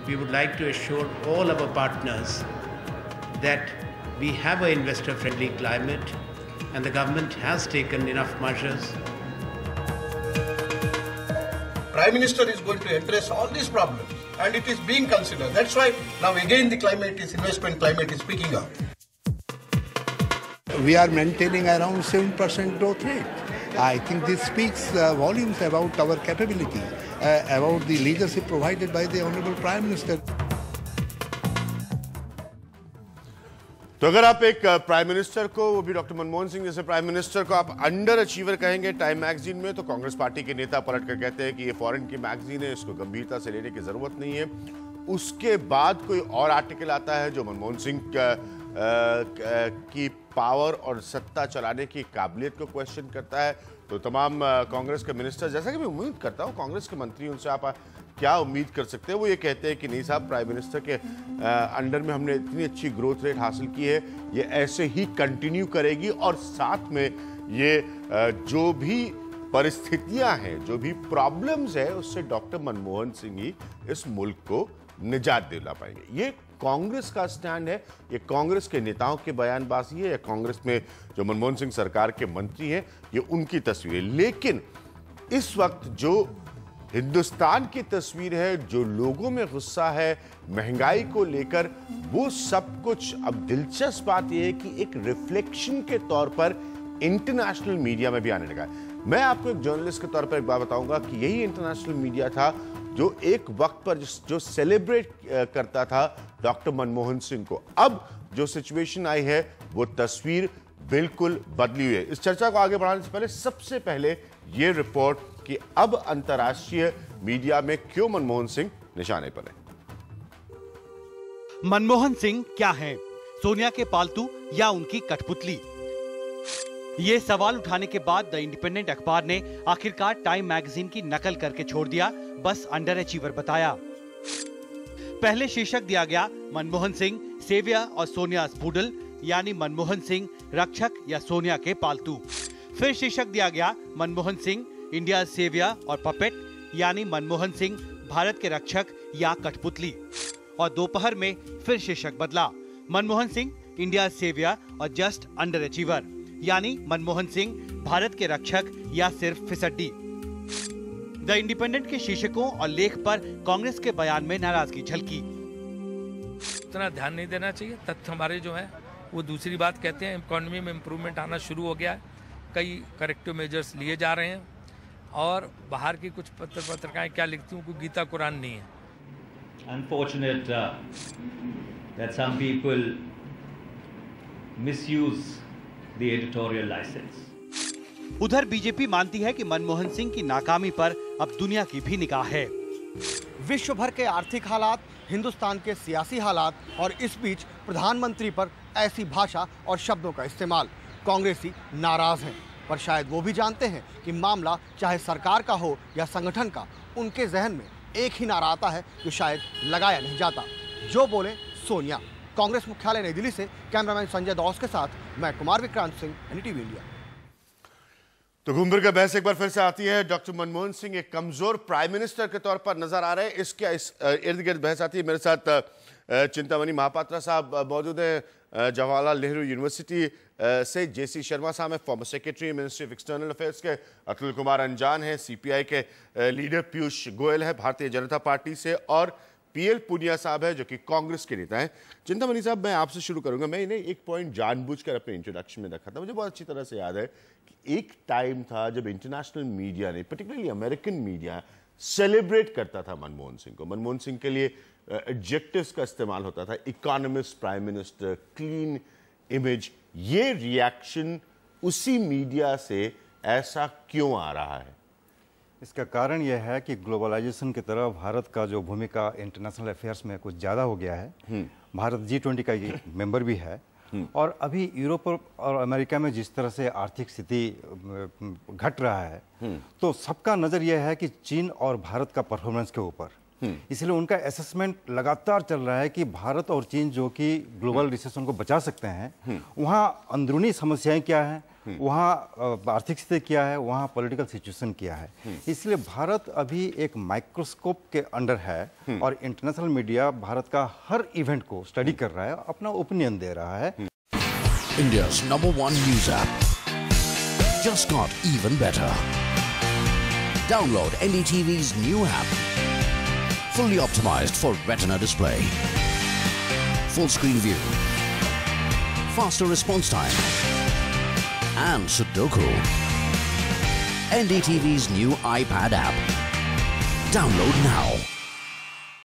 we would like to assure all our partners that we have an investor-friendly climate and the government has taken enough measures. Prime Minister is going to address all these problems and it is being considered. That's why now again the investment climate is picking up. We are maintaining around 7% growth rate. I think this speaks volumes about our capability, about the leadership provided by the Honorable Prime Minister. तो अगर आप एक prime minister को, वो भी doctor Manmohan Singh जैसे prime minister को आप अंडर अचीवर कहेंगे टाइम मैगजीन में, तो कांग्रेस पार्टी के नेता पलट कर कहते हैं कि ये फॉरेन की मैगजीन है, इसको गंभीरता से लेने की जरूरत नहीं है। उसके बाद कोई और आर्टिकल आता है जो मनमोहन सिंह की पावर और सत्ता चलाने की काबिलियत को क्वेश्चन करता है। तो तमाम कांग्रेस के मिनिस्टर, जैसा कि मैं उम्मीद करता हूँ कांग्रेस के मंत्री, उनसे आप क्या उम्मीद कर सकते हैं, वो ये कहते हैं कि नहीं साहब, प्राइम मिनिस्टर के अंडर में हमने इतनी अच्छी ग्रोथ रेट हासिल की है, ये ऐसे ही कंटिन्यू करेगी और साथ में ये जो भी परिस्थितियां हैं, जो भी प्रॉब्लम्स है, उससे डॉक्टर मनमोहन सिंह ही इस मुल्क को निजात दिला पाएंगे। ये कांग्रेस का स्टैंड है, ये कांग्रेस के नेताओं के बयानबाजी है, या कांग्रेस में जो मनमोहन सिंह सरकार के मंत्री हैं, ये उनकी तस्वीर है। लेकिन इस वक्त जो हिंदुस्तान की तस्वीर है, जो लोगों में गुस्सा है महंगाई को लेकर, वो सब कुछ अब दिलचस्प बात यह है कि एक रिफ्लेक्शन के तौर पर इंटरनेशनल मीडिया में भी आने लगा है। मैं आपको एक जर्नलिस्ट के तौर पर एक बात बताऊंगा कि यही इंटरनेशनल मीडिया था जो एक वक्त पर जो सेलिब्रेट करता था डॉक्टर मनमोहन सिंह को। अब जो सिचुएशन आई है वो तस्वीर बिल्कुल बदली हुई है। इस चर्चा को आगे बढ़ाने से पहले सबसे पहले ये रिपोर्ट कि अब अंतर्राष्ट्रीय मीडिया में क्यों मनमोहन सिंह निशाने पर है। मनमोहन सिंह क्या हैं? सोनिया के पालतू या उनकी कठपुतली? ये सवाल उठाने के बाद द इंडिपेंडेंट अखबार ने आखिरकार टाइम मैगजीन की नकल करके छोड़ दिया, बस अंडर अचीवर बताया। पहले शीर्षक दिया गया मनमोहन सिंह सेवियर और सोनिया बूडल, यानी मनमोहन सिंह रक्षक या सोनिया के पालतू। फिर शीर्षक दिया गया मनमोहन सिंह इंडिया सेवियर और पपेट, यानी मनमोहन सिंह भारत के रक्षक या कठपुतली। और दोपहर में फिर शीर्षक बदला, मनमोहन सिंह इंडिया सेवियर और जस्ट अंडर अचीवर, यानी मनमोहन सिंह भारत के रक्षक या सिर्फ फिसड्डी। द इंडिपेंडेंट के शीर्षकों और लेख पर कांग्रेस के बयान में नाराजगी झलकी। इतना ध्यान नहीं देना चाहिए, तथ्य हमारे जो है वो दूसरी बात कहते हैं। इकोनॉमी में इम्प्रूवमेंट आना शुरू हो गया है, कई करेक्टिव मेजर्स लिए जा रहे हैं, और बाहर की कुछ पत्रिकाएं क्या लिखती हूँ, कोई गीता कुरान नहीं है। Unfortunate that some people misuse the editorial license. उधर बीजेपी मानती है कि मनमोहन सिंह की नाकामी पर अब दुनिया की भी निगाह है। विश्व भर के आर्थिक हालात, हिंदुस्तान के सियासी हालात और इस बीच प्रधानमंत्री पर ऐसी भाषा और शब्दों का इस्तेमाल, कांग्रेसी नाराज हैं, पर शायद वो भी जानते हैं कि मामला चाहे सरकार का हो या संगठन का, उनके जहन में एक ही नारा आता है जो शायद लगाया नहीं जाता, जो बोले सोनिया। कांग्रेस मुख्यालय नई दिल्ली से कैमरामैन संजय दौस के साथ मैं कुमार विक्रांत सिंह, एनडीटीवी इंडिया। तो घूम फिर का बहस एक बार फिर से आती है। डॉक्टर मनमोहन सिंह एक कमजोर प्राइम मिनिस्टर के तौर पर नजर आ रहे हैं, इसके इस इर्द गिर्द बहस आती है। मेरे साथ चिंतामणि महापात्रा साहब मौजूद हैं जवाहरलाल नेहरू यूनिवर्सिटी से, जेसी शर्मा साहब हैं former secretary ministry of external affairs के, अतुल कुमार अंजान है सीपीआई के लीडर, पीयूष गोयल है भारतीय जनता पार्टी से, और पीएल पुनिया साहब है जो कि कांग्रेस के नेता हैं। चिंतामणि साहब, मैं आपसे शुरू करूंगा। मैं इन्हें एक पॉइंट जानबूझकर अपने इंट्रोडक्शन में रखा था। मुझे बहुत अच्छी तरह से याद है कि एक टाइम था जब इंटरनेशनल मीडिया ने, पर्टिकुलरली अमेरिकन मीडिया, सेलिब्रेट करता था मनमोहन सिंह को। मनमोहन सिंह के लिए एडजेक्टिव्स का इस्तेमाल होता था, economist, prime minister, clean image. ये रिएक्शन उसी मीडिया से ऐसा क्यों आ रहा है? इसका कारण यह है कि ग्लोबलाइजेशन की तरफ भारत का जो भूमिका इंटरनेशनल अफेयर्स में कुछ ज़्यादा हो गया है। भारत G20 का मेंबर भी है, और अभी यूरोप और अमेरिका में जिस तरह से आर्थिक स्थिति घट रहा है, तो सबका नज़र यह है कि चीन और भारत का परफॉर्मेंस के ऊपर। इसलिए उनका असेसमेंट लगातार चल रहा है कि भारत और चीन जो कि ग्लोबल रिसेशन को बचा सकते हैं, वहाँ अंदरूनी समस्याएं क्या हैं, वहाँ आर्थिक स्थिति क्या है, वहाँ पॉलिटिकल सिचुएशन क्या है। इसलिए भारत अभी एक माइक्रोस्कोप के अंडर है और इंटरनेशनल मीडिया भारत का हर इवेंट को स्टडी कर रहा है, अपना ओपिनियन दे रहा है। India's #1 news app just got even better. Download NDTV's new app. Fully optimized for Retina display. Full screen view. Faster response time. And Sudoku. NDTV's new iPad app. Download now.